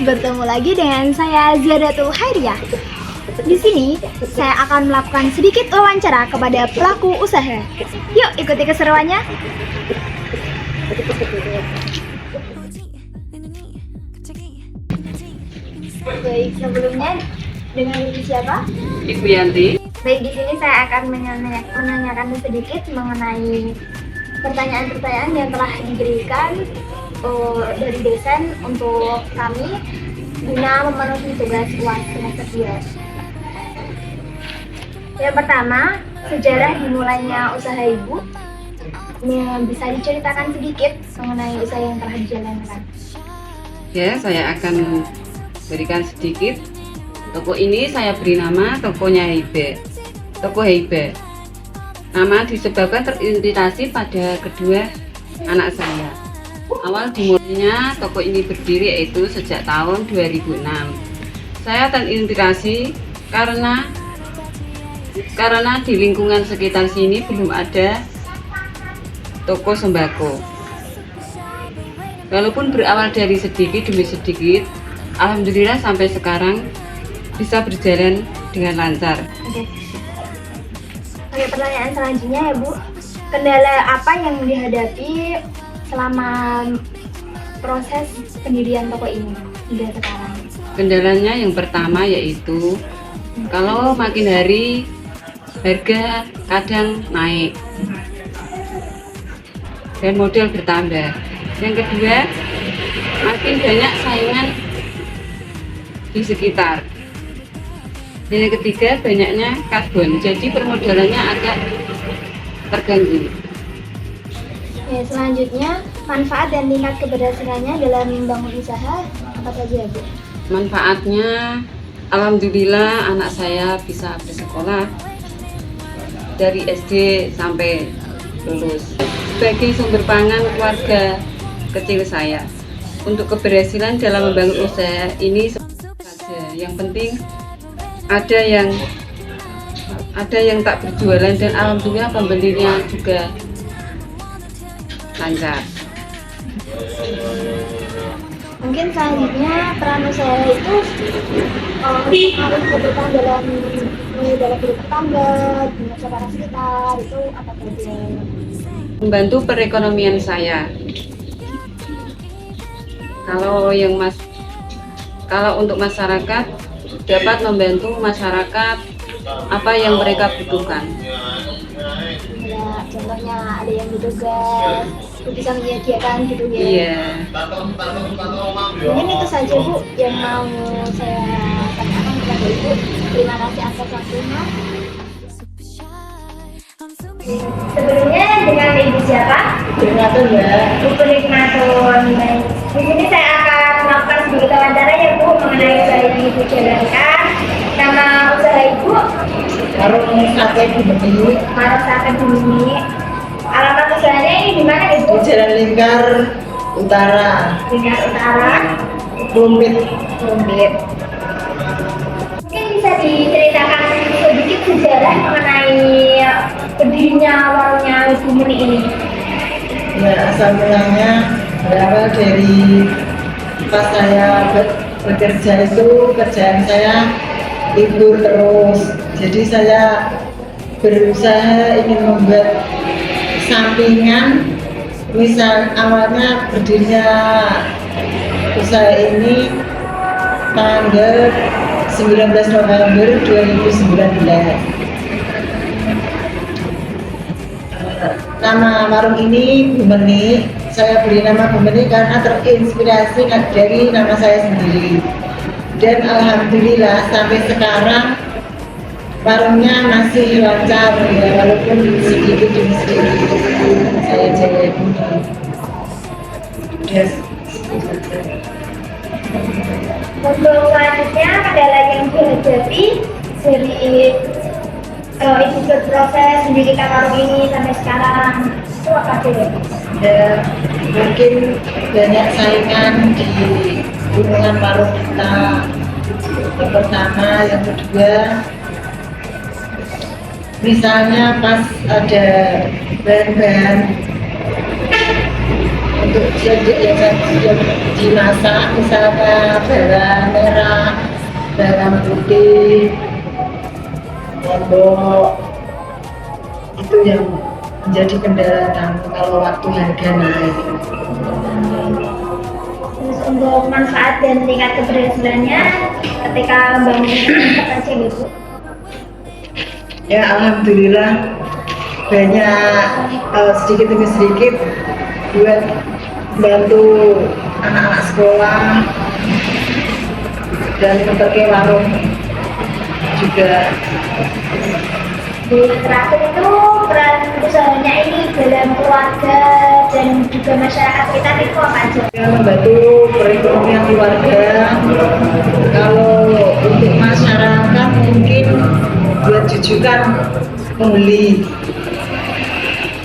Bertemu lagi dengan saya Ziadatul Hairiah. Di sini saya akan melakukan sedikit wawancara kepada pelaku usaha. Yuk ikuti keseruannya. Baik, sebelumnya dengan ibu siapa? Ibu Yanti. Baik, di sini saya akan menanyakan sedikit mengenai pertanyaan-pertanyaan yang telah diberikan dari dosen untuk kami guna memenuhi tugas UAS semester 2. Yang pertama, sejarah dimulainya usaha ibu. Bisa diceritakan sedikit mengenai usaha yang telah dijalankan? Ya, saya akan berikan sedikit. Toko ini saya beri nama tokonya Heibe. Toko Heibe. Nama disebabkan terinspirasi pada kedua anak saya. Awal dimulainya toko ini berdiri yaitu sejak tahun 2006. Saya terinspirasi karena di lingkungan sekitar sini belum ada toko sembako. Walaupun berawal dari sedikit demi sedikit, alhamdulillah sampai sekarang bisa berjalan dengan lancar. Oke, pertanyaan selanjutnya ya Bu, kendala apa yang dihadapi selama proses pendirian toko ini hingga sekarang? Kendalanya yang pertama yaitu kalau makin hari harga kadang naik dan modal bertambah. Yang kedua, makin banyak saingan di sekitar. Dan yang ketiga, banyaknya karbon, jadi permodalannya agak terganggu. Ya, selanjutnya, manfaat dan tingkat keberhasilannya dalam membangun usaha apa saja Bu? Manfaatnya, alhamdulillah anak saya bisa bersekolah dari SD sampai lulus. Sebagai sumber pangan keluarga kecil saya, untuk keberhasilan dalam membangun usaha ini saja. Yang penting ada yang tak berjualan dan alhamdulillah pembelinya juga lancar. Mungkin selanjutnya peran usaha itu harus berperan dalam hidup tetangga, di masyarakat sekitar, itu apa saja? Membantu perekonomian saya. Kalau untuk masyarakat, dapat membantu masyarakat apa yang mereka butuhkan. Ya, contohnya ada yang butuh gas, bisa menyediakan gitu ya. Iya. Mungkin itu saja Bu yang mau saya tanyakan kepada Ibu. Terima kasih atas waktunya. Sebelumnya dengan Ibu siapa? Tergantung ya. Ibu Nikmatun. Di sini saya akan melakukan sedikit wawancara ya Bu mengenai usaha yang Ibu jalankan. Nama usaha Ibu? Warung Sate Bumi. Warung Sate Bumi. Alamat usahanya ini di mana Ibu? Di Jalan Lingkar Utara, Lingkar Utara, Plumpit. Plumpit. Mungkin bisa diceritakan sedikit sejarah mengenai berdirinya warungnya Ibu Muni ini. Ya, asal mulanya berawal dari pas saya bekerja itu, kerjaan saya libur terus. Jadi saya berusaha ingin membuat sampingan. Misal awalnya berdirinya usaha ini tanggal 19 November 2019. Nama warung ini Bumeni. Saya beri nama Bumeni karena terinspirasi dari nama saya sendiri. Dan alhamdulillah sampai sekarang warungnya masih lancar ya, walaupun sedikit demi sedikit saya jalani. Untuk selanjutnya kendala yang dihadapi dari Ibu berproses mendirikan warung ini sampai sekarang itu apa sih? Dan mungkin banyak saingan di lingkungan warung kita. Yang pertama, yang kedua, misalnya pas ada bahan-bahan untuk yang dimasak, misalnya bawang merah, bawang putih, lombok, itu yang menjadi kendala kami kalau waktu harga naik. Terus untuk manfaat dan tingkat keberhasilannya ketika bangun apa aja gitu? Ya alhamdulillah banyak sedikit demi sedikit buat bantu anak-anak sekolah dan memperkaya warung juga. Di terakhir itu peran usahanya ini dalam keluarga dan juga masyarakat kita itu apa aja? Ya, membantu perekonomian keluarga. Kalau untuk masyarakat mungkin buat jujukan pembeli.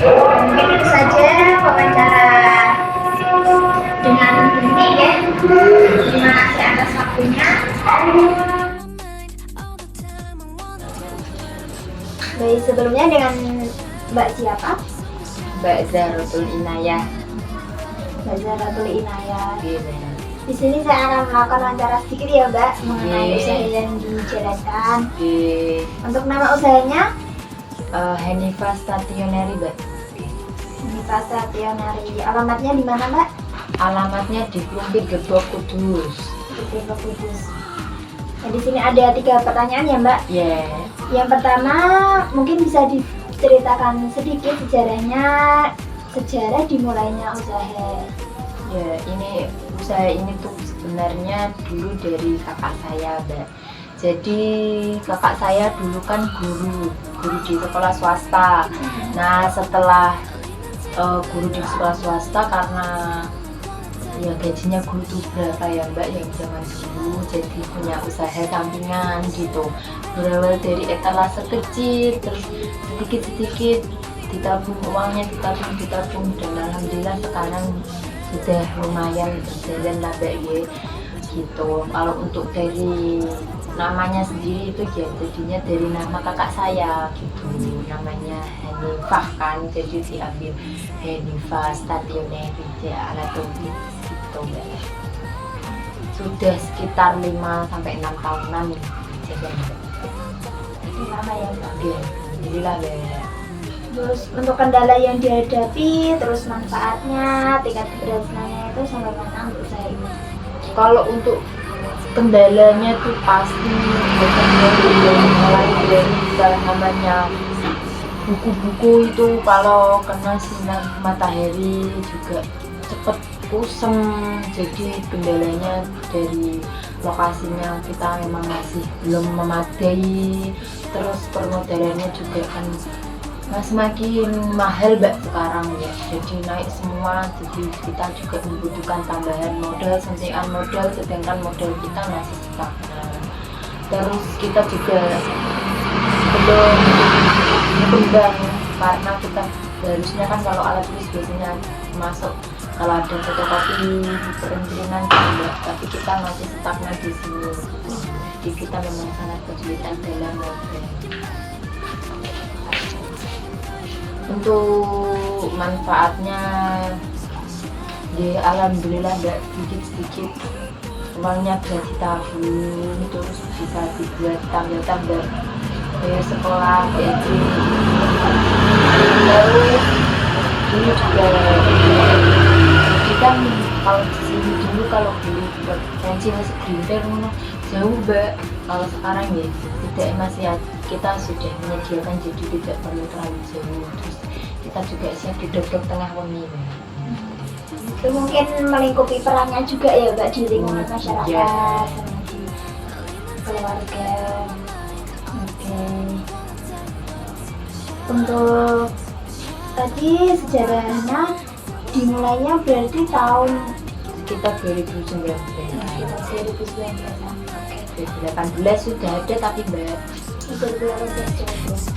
Mungkin itu saja wawancara dengan ini ya. Terima kasih atas waktunya. Baik, sebelumnya dengan Mbak siapa? Mbak Zahratul Inayah. Mbak Zahratul Inayah. Gitu. Di sini saya akan melakukan wawancara sedikit ya Mbak mengenai Oke. usaha yang dijalankan. Di Untuk nama usahanya Hanifah Stationery, Mbak. Nita Sationari. Alamatnya di mana Mbak? Alamatnya di Klumpir Gerbok Kudus. Di Depok Kudus. Nah, di sini ada 3 pertanyaan ya Mbak. Ya. Yang pertama mungkin bisa diceritakan sedikit sejarah dimulainya usaha. Ya, ini usaha ini tuh sebenarnya dulu dari kakak saya, Mbak. Jadi kakak saya dulu kan guru di sekolah swasta. Nah, setelah guru di sekolah swasta, karena ya gajinya guru tuh berapa ya Mbak yang zaman dulu, jadi punya usaha sampingan gitu. Berawal dari etalase kecil, terus sedikit-sedikit ditabung, uangnya ditabung, dan alhamdulillah sekarang sudah lumayan berjalan lah Mbak ya gitu. Kalau untuk dari namanya sendiri itu ya jadinya dari nama kakak saya gitu, namanya Hanifah kan, jadi diambil Hanifah Stationery ya, alat tulis gitu Mbak. Sudah sekitar 5-6 tahunan jalan Mbak. Lama ya Mbak. Oke, alhamdulillah Mbak. Terus untuk kendala yang dihadapi, terus manfaatnya, tingkat keberhasilannya itu sampai mana untuk usaha ini? Kalau untuk kendalanya tuh pasti mulai dari namanya buku-buku itu kalau kena sinar matahari juga cepet kusem, jadi kendalanya dari lokasinya kita memang masih belum memadai, terus permodalannya juga kan semakin mahal Mbak sekarang ya, jadi naik semua, jadi kita juga membutuhkan tambahan modal, suntikan modal, sedangkan modal kita masih stagnan. Terus kita juga belum berkembang karena kita harusnya kan kalau alat tulis biasanya masuk kalau ada fotokopi perintilan Mbak, tapi kita masih stagnan di sini, jadi kita memang sangat kesulitan dalam modal. Untuk manfaatnya ya alhamdulillah Mbak, sedikit-sedikit uangnya bisa ditabung, terus bisa dibuat tambah-tambah biaya sekolah, BLJ. Terus ini juga kita kalau di sini dulu kalau beli buat pensil segelintir jauh Mbak, kalau sekarang ya tidak, masih kita sudah menyediakan jadi tidak perlu terlalu jauh. Terus kita juga siap didok-dok tengah wengi. Itu mungkin melingkupi perannya juga ya Mbak di lingkungan masyarakat, Ya. sama di keluarga. Oke. Untuk tadi sejarahnya dimulainya berarti tahun Kita 2019. sekitar 2019. Oke. 2018 sudah ada tapi Mbak. 2018.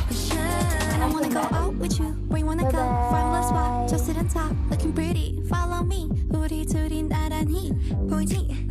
I wanna go out with you. Where you wanna go? Find a spot. Just sit on top, looking pretty. Follow me. 우리 둘이 나란히 보이지?